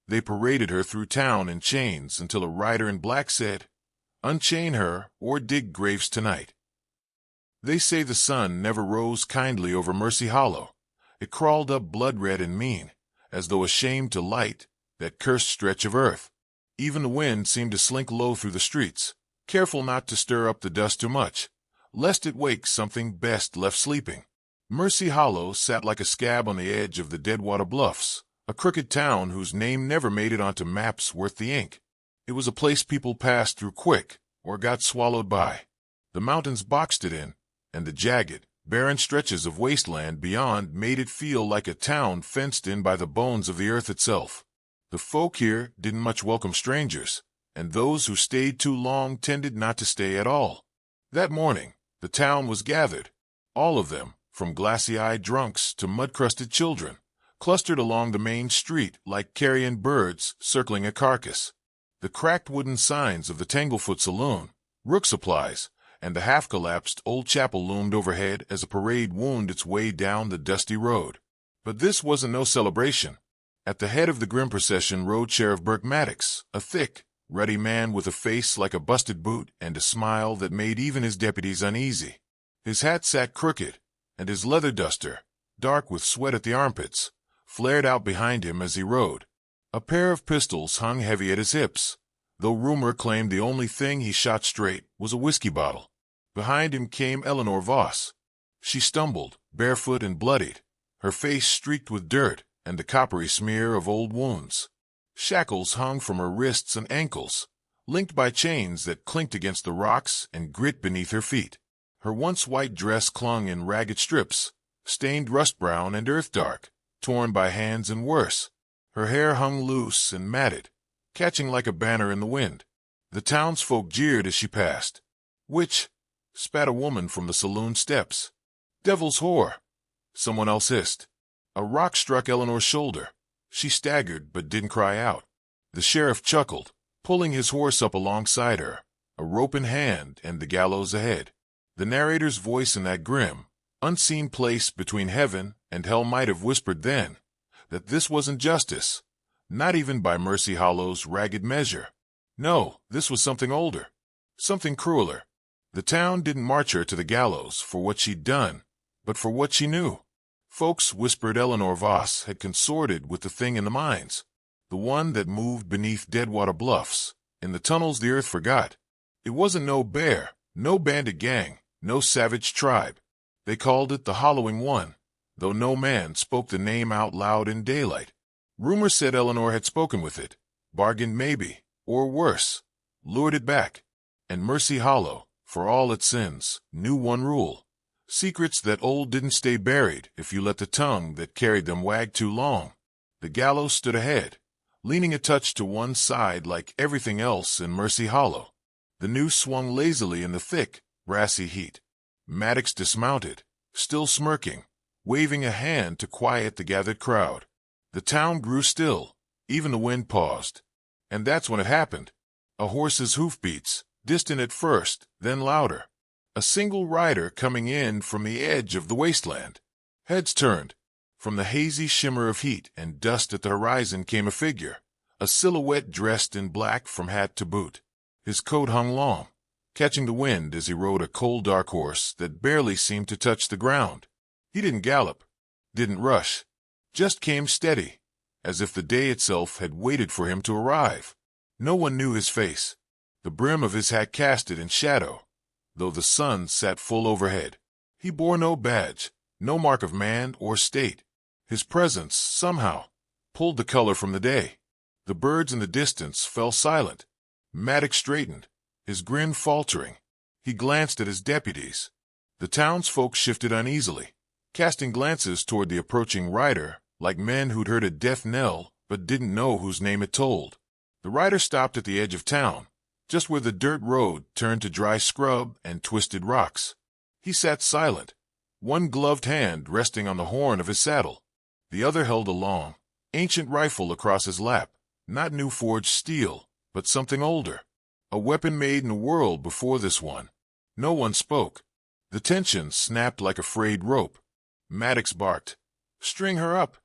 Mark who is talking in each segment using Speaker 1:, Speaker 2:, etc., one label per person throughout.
Speaker 1: They paraded her through town in chains until a rider in black said, "Unchain her or dig graves tonight." They say the sun never rose kindly over Mercy Hollow. It crawled up blood-red and mean, as though ashamed to light that cursed stretch of earth. Even the wind seemed to slink low through the streets, careful not to stir up the dust too much, lest it wake something best left sleeping. Mercy Hollow sat like a scab on the edge of the Deadwater Bluffs, a crooked town whose name never made it onto maps worth the ink. It was a place people passed through quick or got swallowed by. The mountains boxed it in, and the jagged, barren stretches of wasteland beyond made it feel like a town fenced in by the bones of the earth itself. The folk here didn't much welcome strangers, and those who stayed too long tended not to stay at all. That morning, the town was gathered, all of them, from glassy-eyed drunks to mud-crusted children, clustered along the main street like carrion birds circling a carcass. The cracked wooden signs of the Tanglefoot Saloon, Rook Supplies, and the half-collapsed old chapel loomed overhead as a parade wound its way down the dusty road. But this wasn't no celebration. At the head of the grim procession rode Sheriff Burke Maddox, a thick, ruddy man with a face like a busted boot and a smile that made even his deputies uneasy. His hat sat crooked, and his leather duster, dark with sweat at the armpits, flared out behind him as he rode. A pair of pistols hung heavy at his hips, though rumor claimed the only thing he shot straight was a whiskey bottle. Behind him came Eleanor Voss. She stumbled, barefoot and bloodied, her face streaked with dirt and the coppery smear of old wounds. Shackles hung from her wrists and ankles, linked by chains that clinked against the rocks and grit beneath her feet. Her once white dress clung in ragged strips, stained rust-brown and earth-dark, torn by hands and worse. Her hair hung loose and matted, catching like a banner in the wind. The townsfolk jeered as she passed. "Witch!" spat a woman from the saloon steps. "Devil's whore!" someone else hissed. A rock struck Eleanor's shoulder. She staggered but didn't cry out. The sheriff chuckled, pulling his horse up alongside her, a rope in hand and the gallows ahead. The narrator's voice in that grim, unseen place between heaven and hell might have whispered then that this wasn't justice, not even by Mercy Hollow's ragged measure. No, this was something older, something crueler. The town didn't march her to the gallows for what she'd done, but for what she knew. Folks whispered Eleanor Voss had consorted with the thing in the mines, the one that moved beneath Deadwater Bluffs, in the tunnels the earth forgot. It wasn't no bear, no bandit gang, no savage tribe. They called it the Hollowing One, though no man spoke the name out loud in daylight. Rumor said Eleanor had spoken with it, bargained maybe, or worse, lured it back. And Mercy Hollow, for all its sins, knew one rule. Secrets that old didn't stay buried if you let the tongue that carried them wag too long. The gallows stood ahead, leaning a touch to one side like everything else in Mercy Hollow. The noose swung lazily in the thick, brassy heat. Maddox dismounted, still smirking, waving a hand to quiet the gathered crowd. The town grew still, even the wind paused. And that's when it happened. A horse's hoofbeats, distant at first, then louder. A single rider coming in from the edge of the wasteland. Heads turned. From the hazy shimmer of heat and dust at the horizon came a figure, a silhouette dressed in black from hat to boot. His coat hung long, catching the wind as he rode a cold dark horse that barely seemed to touch the ground. He didn't gallop, didn't rush, just came steady, as if the day itself had waited for him to arrive. No one knew his face. The brim of his hat cast it in shadow, though the sun sat full overhead. He bore no badge, no mark of man or state. His presence, somehow, pulled the color from the day. The birds in the distance fell silent. Maddox straightened, his grin faltering. He glanced at his deputies. The townsfolk shifted uneasily, casting glances toward the approaching rider like men who'd heard a death knell but didn't know whose name it told. The rider stopped at the edge of town, just where the dirt road turned to dry scrub and twisted rocks. He sat silent, one gloved hand resting on the horn of his saddle. The other held a long, ancient rifle across his lap, not new-forged steel, but something older, a weapon made in a world before this one. No one spoke. The tension snapped like a frayed rope. Maddox barked, "String her up."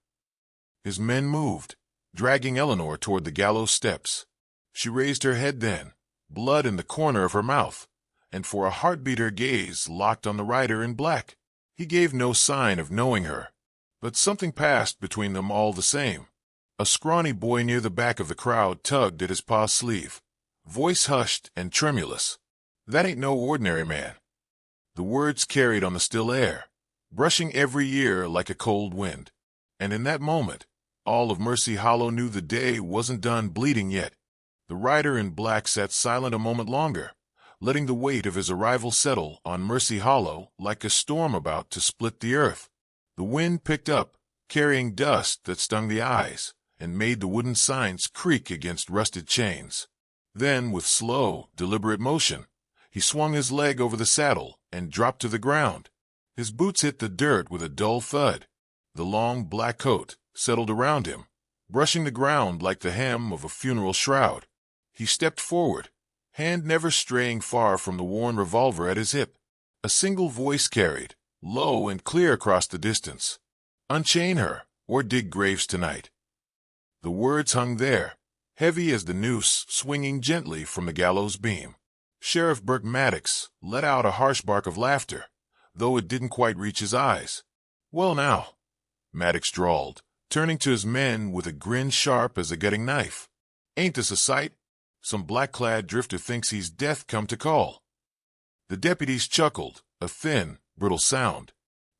Speaker 1: His men moved, dragging Eleanor toward the gallows steps. She raised her head then, blood in the corner of her mouth, and for a heartbeat her gaze locked on the rider in black. He gave no sign of knowing her, but something passed between them all the same. A scrawny boy near the back of the crowd tugged at his pa's sleeve, voice hushed and tremulous. "That ain't no ordinary man." The words carried on the still air, brushing every ear like a cold wind. And in that moment, all of Mercy Hollow knew the day wasn't done bleeding yet. The rider in black sat silent a moment longer, letting the weight of his arrival settle on Mercy Hollow like a storm about to split the earth. The wind picked up, carrying dust that stung the eyes and made the wooden signs creak against rusted chains. Then, with slow, deliberate motion, he swung his leg over the saddle and dropped to the ground. His boots hit the dirt with a dull thud. The long black coat settled around him, brushing the ground like the hem of a funeral shroud. He stepped forward, hand never straying far from the worn revolver at his hip. A single voice carried, low and clear across the distance, "Unchain her, or dig graves tonight." The words hung there, heavy as the noose swinging gently from the gallows beam. Sheriff Burke Maddox let out a harsh bark of laughter, though it didn't quite reach his eyes. "Well now," Maddox drawled, turning to his men with a grin sharp as a gutting knife. "Ain't this a sight? Some black-clad drifter thinks he's death come to call." The deputies chuckled, a thin, brittle sound.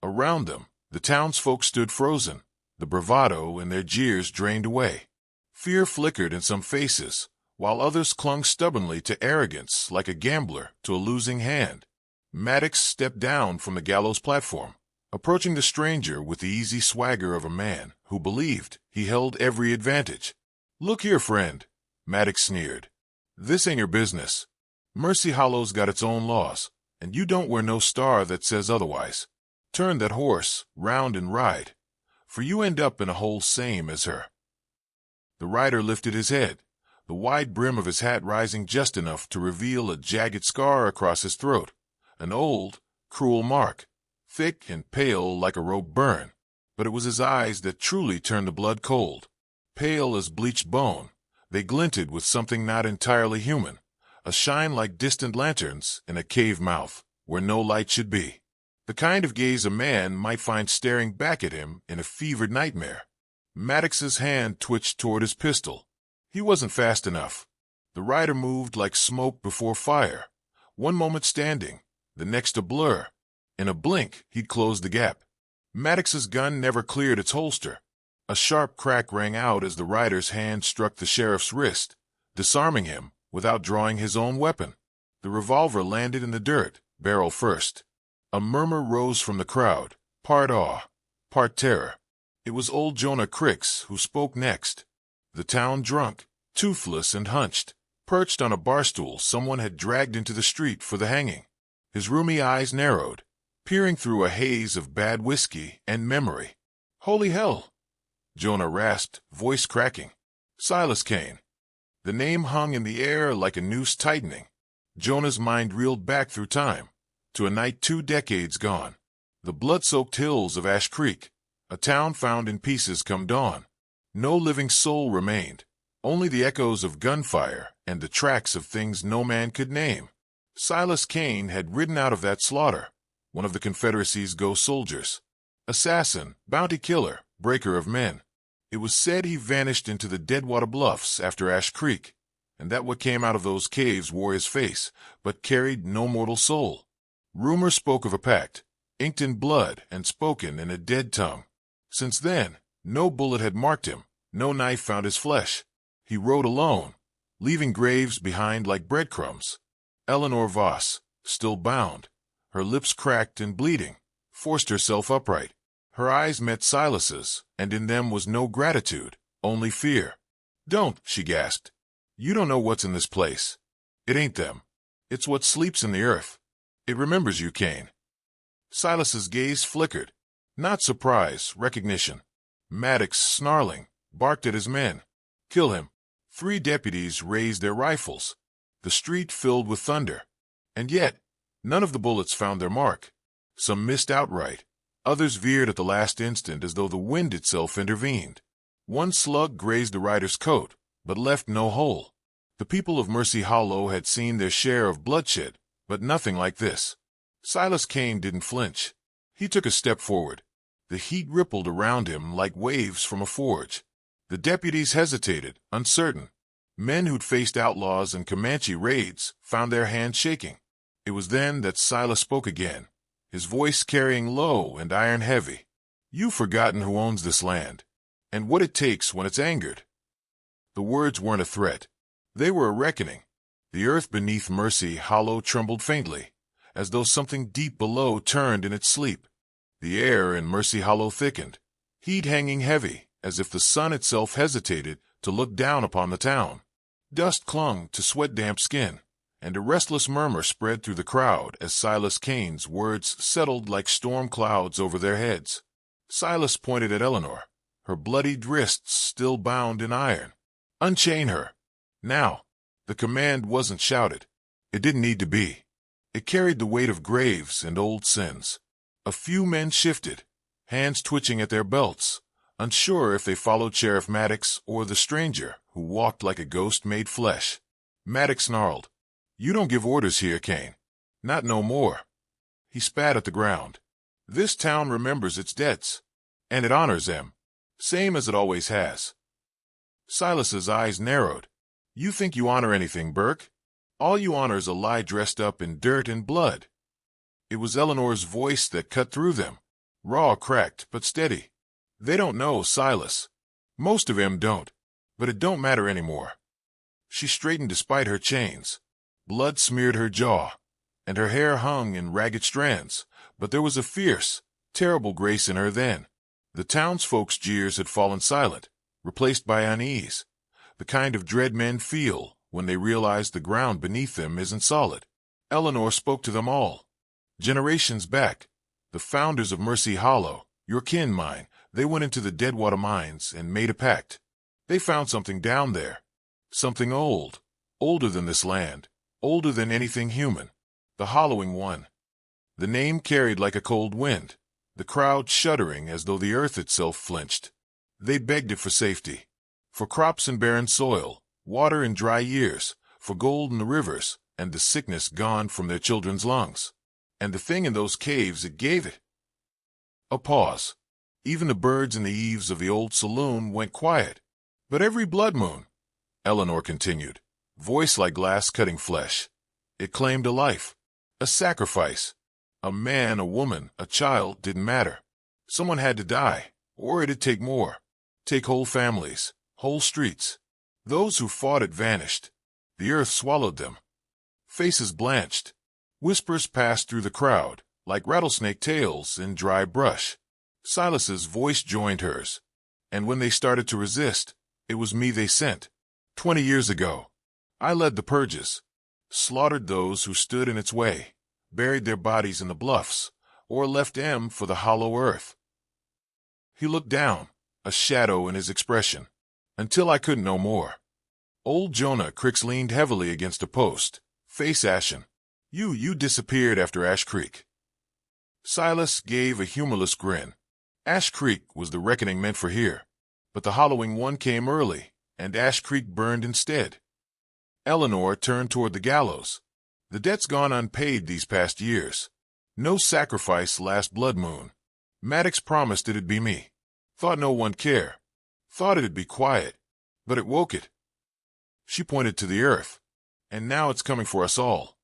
Speaker 1: Around them, the townsfolk stood frozen, the bravado in their jeers drained away. Fear flickered in some faces, while others clung stubbornly to arrogance like a gambler to a losing hand. Maddox stepped down from the gallows platform, approaching the stranger with the easy swagger of a man who believed he held every advantage. "Look here, friend," Maddox sneered. "This ain't your business. Mercy Hollow's got its own laws, and you don't wear no star that says otherwise. Turn that horse round and ride, for you end up in a hole same as her." The rider lifted his head, the wide brim of his hat rising just enough to reveal a jagged scar across his throat, an old, cruel mark, thick and pale like a rope burn. But it was his eyes that truly turned the blood cold. Pale as bleached bone, they glinted with something not entirely human, a shine like distant lanterns in a cave mouth where no light should be. The kind of gaze a man might find staring back at him in a fevered nightmare. Maddox's hand twitched toward his pistol. He wasn't fast enough. The rider moved like smoke before fire, one moment standing, the next a blur. In a blink, he'd closed the gap. Maddox's gun never cleared its holster. A sharp crack rang out as the rider's hand struck the sheriff's wrist, disarming him without drawing his own weapon. The revolver landed in the dirt, barrel first. A murmur rose from the crowd, part awe, part terror. It was old Jonah Cricks who spoke next. The town drunk, toothless and hunched, perched on a barstool someone had dragged into the street for the hanging. His rheumy eyes narrowed, peering through a haze of bad whiskey and memory. "Holy hell!" Jonah rasped, voice cracking. "Silas Kane." The name hung in the air like a noose tightening. Jonah's mind reeled back through time, to a night 2 decades gone. The blood-soaked hills of Ash Creek, a town found in pieces come dawn. No living soul remained, only the echoes of gunfire and the tracks of things no man could name. Silas Kane had ridden out of that slaughter, one of the Confederacy's ghost soldiers. Assassin, bounty killer, breaker of men. It was said he vanished into the Deadwater Bluffs after Ash Creek, and that what came out of those caves wore his face, but carried no mortal soul. Rumor spoke of a pact, inked in blood and spoken in a dead tongue. Since then, no bullet had marked him, no knife found his flesh. He rode alone, leaving graves behind like breadcrumbs. Eleanor Voss, still bound, her lips cracked and bleeding, forced herself upright. Her eyes met Silas's, and in them was no gratitude, only fear. "Don't," she gasped. "You don't know what's in this place. It ain't them. It's what sleeps in the earth. It remembers you, Kane." Silas's gaze flickered. Not surprise, recognition. Maddox, snarling, barked at his men. "Kill him." 3 deputies raised their rifles. The street filled with thunder. And yet, none of the bullets found their mark. Some missed outright. Others veered at the last instant as though the wind itself intervened. One slug grazed the rider's coat, but left no hole. The people of Mercy Hollow had seen their share of bloodshed, but nothing like this. Silas Kane didn't flinch. He took a step forward. The heat rippled around him like waves from a forge. The deputies hesitated, uncertain. Men who'd faced outlaws and Comanche raids found their hands shaking. It was then that Silas spoke again, his voice carrying low and iron-heavy. "You've forgotten who owns this land, and what it takes when it's angered." The words weren't a threat. They were a reckoning. The earth beneath Mercy Hollow trembled faintly, as though something deep below turned in its sleep. The air in Mercy Hollow thickened, heat hanging heavy, as if the sun itself hesitated to look down upon the town. Dust clung to sweat-damp skin, and a restless murmur spread through the crowd as Silas Kane's words settled like storm clouds over their heads. Silas pointed at Eleanor, her bloodied wrists still bound in iron. "Unchain her. Now." The command wasn't shouted. It didn't need to be. It carried the weight of graves and old sins. A few men shifted, hands twitching at their belts, unsure if they followed Sheriff Maddox or the stranger who walked like a ghost made flesh. Maddox snarled, "You don't give orders here, Kane. Not no more." He spat at the ground. "This town remembers its debts, and it honors them, same as it always has." Silas's eyes narrowed. "You think you honor anything, Burke? All you honor is a lie dressed up in dirt and blood." It was Eleanor's voice that cut through them, raw, cracked, but steady. "They don't know, Silas. Most of 'em don't, but it don't matter anymore." She straightened despite her chains. Blood smeared her jaw, and her hair hung in ragged strands, but there was a fierce, terrible grace in her then. The townsfolk's jeers had fallen silent, replaced by unease, the kind of dread men feel when they realize the ground beneath them isn't solid. Eleanor spoke to them all. "Generations back, the founders of Mercy Hollow, your kin mine, they went into the Deadwater mines and made a pact. They found something down there, something old, older than this land, older than anything human, the Hollowing One." The name carried like a cold wind, the crowd shuddering as though the earth itself flinched. They begged it for safety, for crops in barren soil, water in dry years, for gold in the rivers, and the sickness gone from their children's lungs. And the thing in those caves it gave it. A pause. Even the birds in the eaves of the old saloon went quiet. "But every blood moon," Eleanor continued, voice like glass cutting flesh, "it claimed a life, a sacrifice. A man, a woman, a child, didn't matter. Someone had to die, or it'd take more. Take whole families, whole streets. Those who fought it vanished. The earth swallowed them." Faces blanched. Whispers passed through the crowd, like rattlesnake tails in dry brush. Silas's voice joined hers, and when they started to resist, it was me they sent. 20 years ago, I led the purges, slaughtered those who stood in its way, buried their bodies in the bluffs, or left them for the hollow earth. He looked down, a shadow in his expression, until I couldn't no more. Old Jonah Cricks leaned heavily against a post, face ashen. You disappeared after Ash Creek." Silas gave a humorless grin. Ash Creek was the reckoning meant for here, but the Hollowing One came early, and Ash Creek burned instead. Eleanor turned toward the gallows. "The debt's gone unpaid these past years. No sacrifice last blood moon. Maddox promised it'd be me. Thought no one cared. Thought it'd be quiet, but it woke it." She pointed to the earth. "And now it's coming for us all."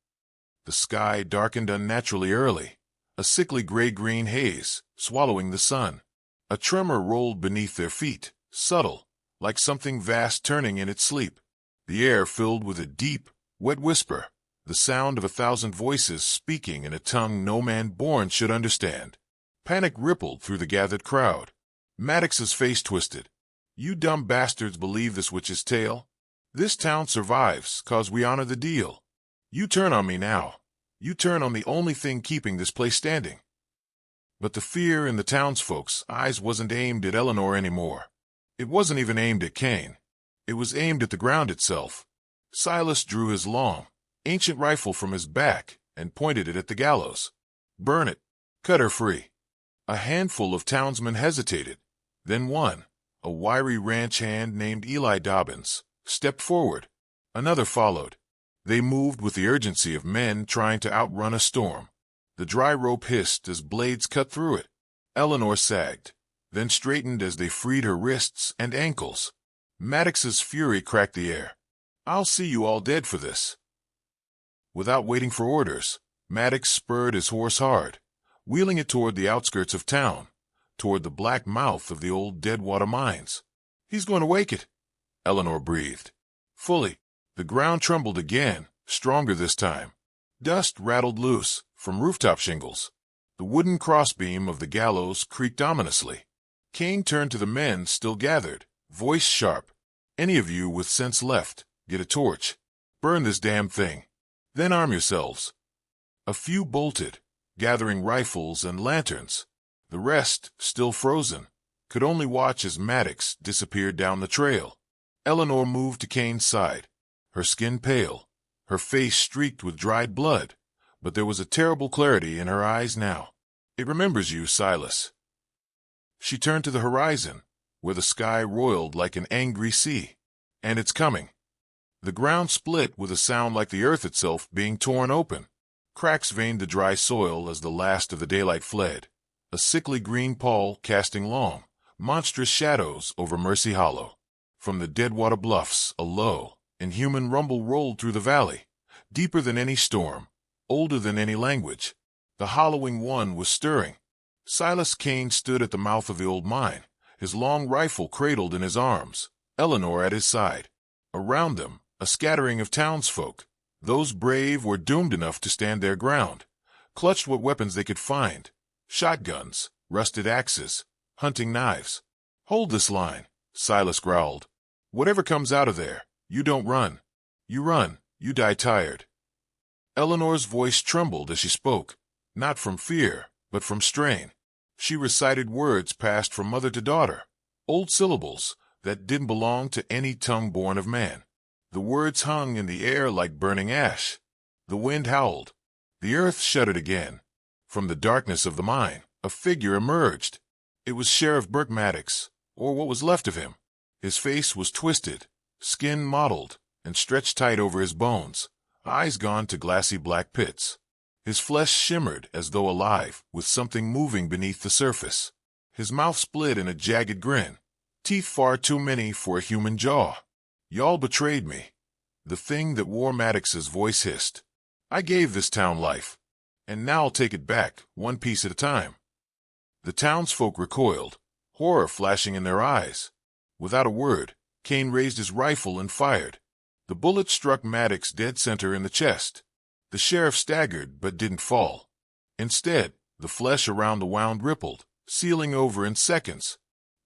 Speaker 1: The sky darkened unnaturally early, a sickly gray-green haze, swallowing the sun. A tremor rolled beneath their feet, subtle, like something vast turning in its sleep. The air filled with a deep, wet whisper, the sound of 1,000 voices speaking in a tongue no man born should understand. Panic rippled through the gathered crowd. Maddox's face twisted. "You dumb bastards believe this witch's tale? This town survives 'cause we honor the deal. You turn on me now. You turn on the only thing keeping this place standing." But the fear in the townsfolk's eyes wasn't aimed at Eleanor anymore. It wasn't even aimed at Kane. It was aimed at the ground itself. Silas drew his long, ancient rifle from his back and pointed it at the gallows. "Burn it. Cut her free." A handful of townsmen hesitated. Then one, a wiry ranch hand named Eli Dobbins, stepped forward. Another followed. They moved with the urgency of men trying to outrun a storm. The dry rope hissed as blades cut through it. Eleanor sagged, then straightened as they freed her wrists and ankles. Maddox's fury cracked the air. "I'll see you all dead for this." Without waiting for orders, Maddox spurred his horse hard, wheeling it toward the outskirts of town, toward the black mouth of the old Deadwater mines. "He's going to wake it," Eleanor breathed. Fully, the ground trembled again, stronger this time. Dust rattled loose from rooftop shingles. The wooden crossbeam of the gallows creaked ominously. Kane turned to the men still gathered, voice sharp. "Any of you with sense left, get a torch. Burn this damn thing. Then arm yourselves." A few bolted, gathering rifles and lanterns. The rest, still frozen, could only watch as Maddox disappeared down the trail. Eleanor moved to Kane's side, her skin pale, her face streaked with dried blood, but there was a terrible clarity in her eyes now. "It remembers you, Silas." She turned to the horizon, where the sky roiled like an angry sea. "And it's coming." The ground split with a sound like the earth itself being torn open. Cracks veined the dry soil as the last of the daylight fled, a sickly green pall casting long, monstrous shadows over Mercy Hollow. From the Deadwater bluffs, a low, inhuman rumble rolled through the valley, deeper than any storm, older than any language. The hollowing one was stirring. Silas Kane stood at the mouth of the old mine, his long rifle cradled in his arms, Eleanor at his side. Around them, a scattering of townsfolk. Those brave were doomed enough to stand their ground, clutched what weapons they could find: shotguns, rusted axes, hunting knives. "Hold this line," Silas growled. "Whatever comes out of there, you don't run. You run, you die tired." Eleanor's voice trembled as she spoke, not from fear, but from strain. She recited words passed from mother to daughter, old syllables that didn't belong to any tongue born of man. The words hung in the air like burning ash. The wind howled. The earth shuddered again. From the darkness of the mine, a figure emerged. It was Sheriff Burke Maddox, or what was left of him. His face was twisted, skin mottled, and stretched tight over his bones, eyes gone to glassy black pits. His flesh shimmered as though alive, with something moving beneath the surface. His mouth split in a jagged grin, teeth far too many for a human jaw. "Y'all betrayed me." The thing that wore Maddox's voice hissed. "I gave this town life, and now I'll take it back, one piece at a time." The townsfolk recoiled, horror flashing in their eyes. Without a word, Kane raised his rifle and fired. The bullet struck Maddox dead center in the chest. The sheriff staggered but didn't fall. Instead, the flesh around the wound rippled, sealing over in seconds.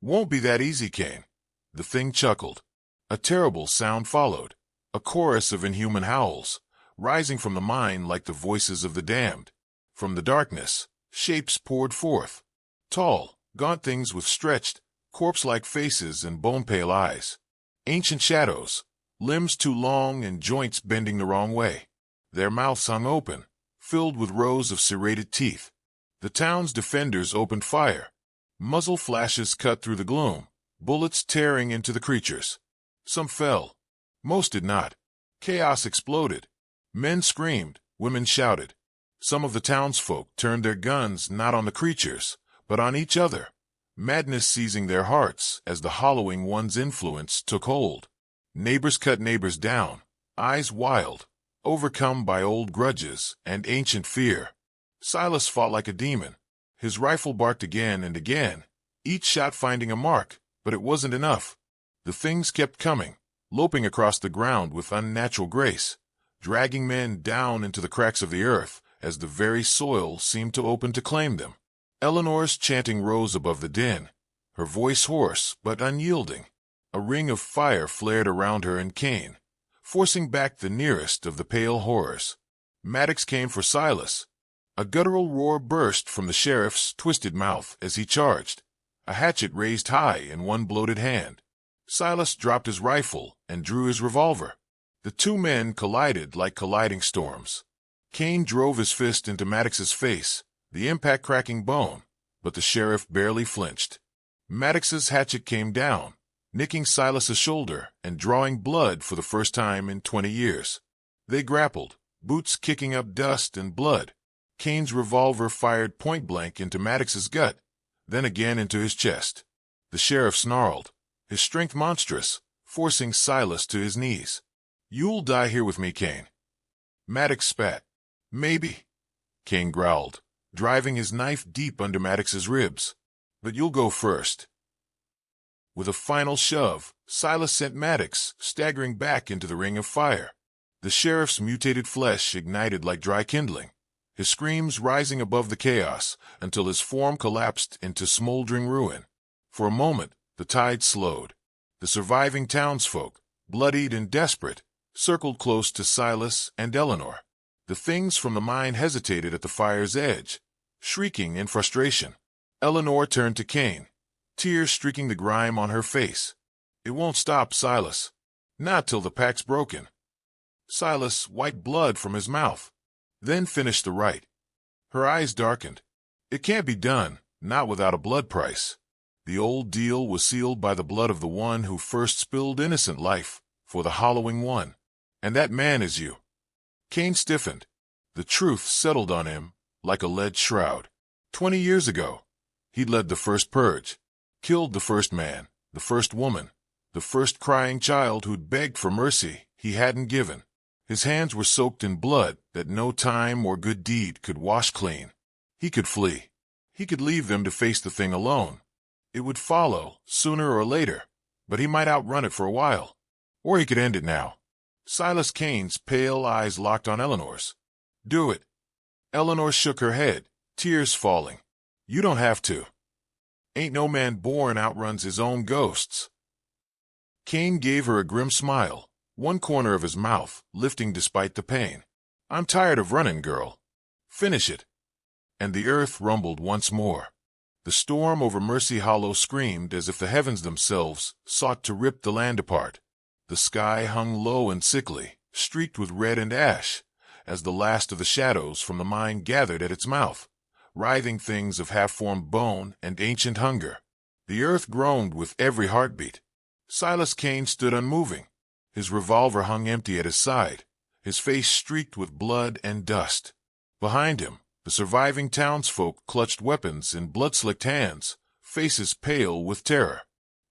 Speaker 1: "Won't be that easy, Kane." The thing chuckled. A terrible sound followed, a chorus of inhuman howls, rising from the mine like the voices of the damned. From the darkness, shapes poured forth. Tall, gaunt things with stretched, corpse-like faces and bone-pale eyes. Ancient shadows, limbs too long and joints bending the wrong way. Their mouths hung open, filled with rows of serrated teeth. The town's defenders opened fire. Muzzle flashes cut through the gloom, bullets tearing into the creatures. Some fell. Most did not. Chaos exploded. Men screamed, women shouted. Some of the townsfolk turned their guns not on the creatures, but on each other, madness seizing their hearts as the hollowing one's influence took hold. Neighbors cut neighbors down, eyes wild, overcome by old grudges and ancient fear. Silas fought like a demon. His rifle barked again and again, each shot finding a mark, but it wasn't enough. The things kept coming, loping across the ground with unnatural grace, dragging men down into the cracks of the earth as the very soil seemed to open to claim them. Eleanor's chanting rose above the din, her voice hoarse but unyielding. A ring of fire flared around her and Kane, forcing back the nearest of the pale horrors. Maddox came for Silas. A guttural roar burst from the sheriff's twisted mouth as he charged, a hatchet raised high in one bloated hand. Silas dropped his rifle and drew his revolver. The two men collided like colliding storms. Kane drove his fist into Maddox's face, the impact cracking bone, but the sheriff barely flinched. Maddox's hatchet came down, nicking Silas's shoulder and drawing blood for the first time in 20 years. They grappled, boots kicking up dust and blood. Kane's revolver fired point-blank into Maddox's gut, then again into his chest. The sheriff snarled, his strength monstrous, forcing Silas to his knees. "You'll die here with me, Kane." Maddox spat. "Maybe," Kane growled, driving his knife deep under Maddox's ribs. "But you'll go first." With a final shove, Silas sent Maddox staggering back into the ring of fire. The sheriff's mutated flesh ignited like dry kindling, his screams rising above the chaos until his form collapsed into smoldering ruin. For a moment, the tide slowed. The surviving townsfolk, bloodied and desperate, circled close to Silas and Eleanor. The things from the mine hesitated at the fire's edge, shrieking in frustration. Eleanor turned to Kane, tears streaking the grime on her face. "It won't stop, Silas. Not till the pact's broken." Silas wiped blood from his mouth, then finished the rite. Her eyes darkened. "It can't be done, not without a blood price." The old deal was sealed by the blood of the one who first spilled innocent life for the Hollowing One. "And that man is you." Kane stiffened. The truth settled on him like a lead shroud. 20 years ago, he'd led the first purge, killed the first man, the first woman, the first crying child who'd begged for mercy he hadn't given. His hands were soaked in blood that no time or good deed could wash clean. He could flee. He could leave them to face the thing alone. It would follow, sooner or later, but he might outrun it for a while. Or he could end it now. Silas Kane's pale eyes locked on Eleanor's. "Do it." Eleanor shook her head, tears falling. "You don't have to. Ain't no man born outruns his own ghosts." Kane gave her a grim smile, one corner of his mouth lifting despite the pain. "I'm tired of running, girl. Finish it." And the earth rumbled once more. The storm over Mercy Hollow screamed as if the heavens themselves sought to rip the land apart. The sky hung low and sickly, streaked with red and ash, as the last of the shadows from the mine gathered at its mouth, writhing things of half-formed bone and ancient hunger. The earth groaned with every heartbeat. Silas Kane stood unmoving. His revolver hung empty at his side, his face streaked with blood and dust. Behind him, the surviving townsfolk clutched weapons in blood-slicked hands, faces pale with terror.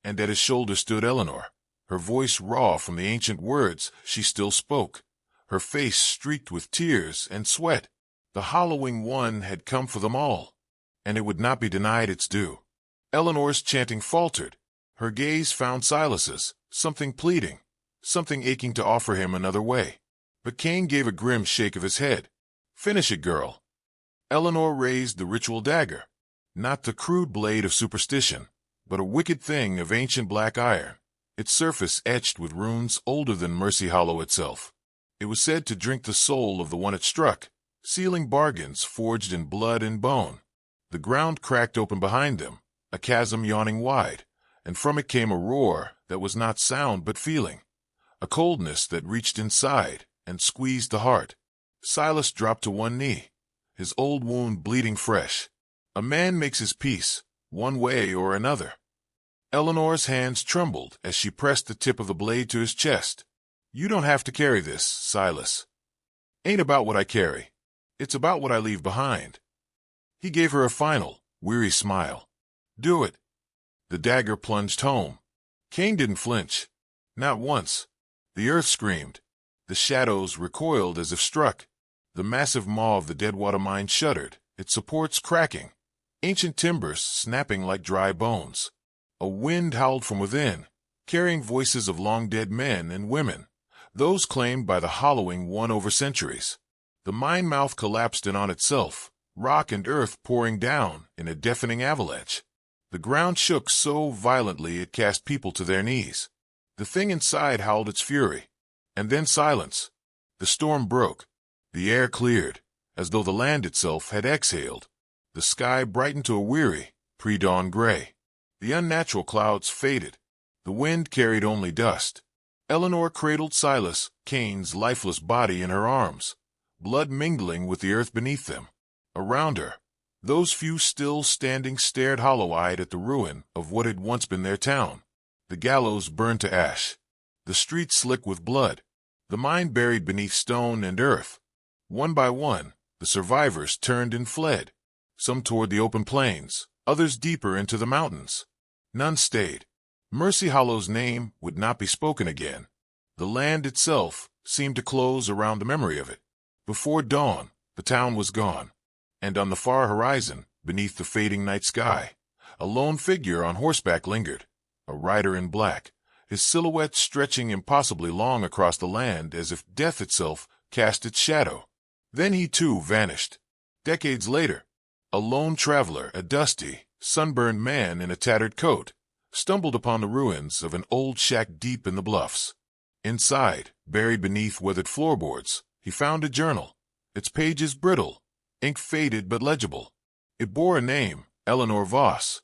Speaker 1: And at his shoulder stood Eleanor, her voice raw from the ancient words she still spoke, her face streaked with tears and sweat. The Hollowing One had come for them all, and it would not be denied its due. Eleanor's chanting faltered. Her gaze found Silas's, something pleading, something aching to offer him another way. But Kane gave a grim shake of his head. "Finish it, girl." Eleanor raised the ritual dagger, not the crude blade of superstition, but a wicked thing of ancient black iron, its surface etched with runes older than Mercy Hollow itself. It was said to drink the soul of the one it struck, sealing bargains forged in blood and bone. The ground cracked open behind them, a chasm yawning wide, and from it came a roar that was not sound but feeling, a coldness that reached inside and squeezed the heart. Silas dropped to one knee, his old wound bleeding fresh. A man makes his peace, one way or another. Eleanor's hands trembled as she pressed the tip of the blade to his chest. "You don't have to carry this, Silas. Ain't about what I carry. It's about what I leave behind." He gave her a final, weary smile. "Do it." The dagger plunged home. Kane didn't flinch. Not once. The earth screamed. The shadows recoiled as if struck. The massive maw of the Deadwater mine shuddered, its supports cracking, ancient timbers snapping like dry bones. A wind howled from within, carrying voices of long-dead men and women, those claimed by the Hollowing One over centuries. The mine mouth collapsed in on itself, rock and earth pouring down in a deafening avalanche. The ground shook so violently it cast people to their knees. The thing inside howled its fury. And then silence. The storm broke. The air cleared, as though the land itself had exhaled. The sky brightened to a weary, pre-dawn gray. The unnatural clouds faded. The wind carried only dust. Eleanor cradled Silas Kane's lifeless body in her arms, blood mingling with the earth beneath them. Around her, Those few still standing stared hollow-eyed at the ruin of what had once been their town. The gallows burned to ash, the streets slick with blood, the mine buried beneath stone and earth. One by one, the survivors turned and fled, some toward the open plains, others deeper into the mountains. None stayed. Mercy Hollow's name would not be spoken again. The land itself seemed to close around the memory of it. Before dawn, the town was gone, and on the far horizon, beneath the fading night sky, a lone figure on horseback lingered, a rider in black, his silhouette stretching impossibly long across the land as if death itself cast its shadow. Then he too vanished. Decades later, a lone traveler, a dusty, sunburned man in a tattered coat, stumbled upon the ruins of an old shack deep in the bluffs. Inside, buried beneath weathered floorboards, he found a journal, its pages brittle, ink faded but legible. It bore a name, Eleanor Voss.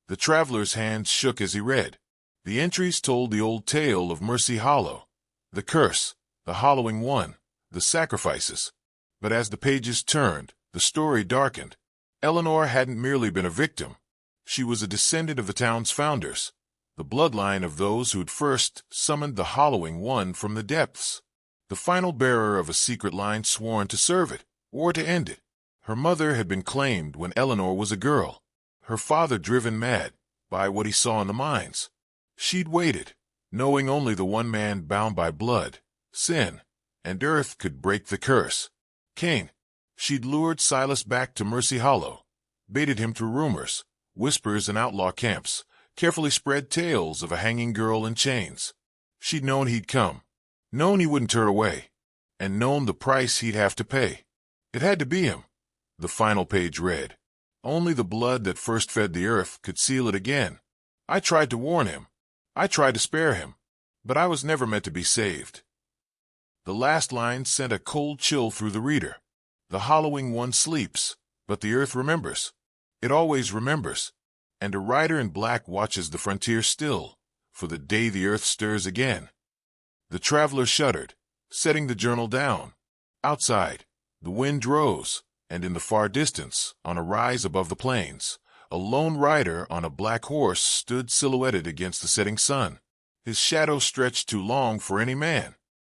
Speaker 1: The traveler's hands shook as he read. The entries told the old tale of Mercy Hollow, the curse, the hollowing one, the sacrifices. But as the pages turned, the story darkened. Eleanor hadn't merely been a victim. She was a descendant of the town's founders, the bloodline of those who'd first summoned the hollowing one from the depths, the final bearer of a secret line sworn to serve it, or to end it. Her mother had been claimed when Eleanor was a girl, her father driven mad by what he saw in the mines. She'd waited, knowing only the one man bound by blood, sin, and earth could break the curse. Cain. She'd lured Silas back to Mercy Hollow, baited him through rumors, whispers in outlaw camps, carefully spread tales of a hanging girl in chains. She'd known he'd come, known he wouldn't turn away, and known the price he'd have to pay. It had to be him. The final page read. Only the blood that first fed the earth could seal it again. I tried to warn him. I tried to spare him. But I was never meant to be saved. The last line sent a cold chill through the reader. The hollowing one sleeps, but the earth remembers. It always remembers. And a rider in black watches the frontier still, for the day the earth stirs again. The traveler shuddered, setting the journal down. Outside, the wind rose, and in the far distance, on a rise above the plains, a lone rider on a black horse stood silhouetted against the setting sun. His shadow stretched too long for any man.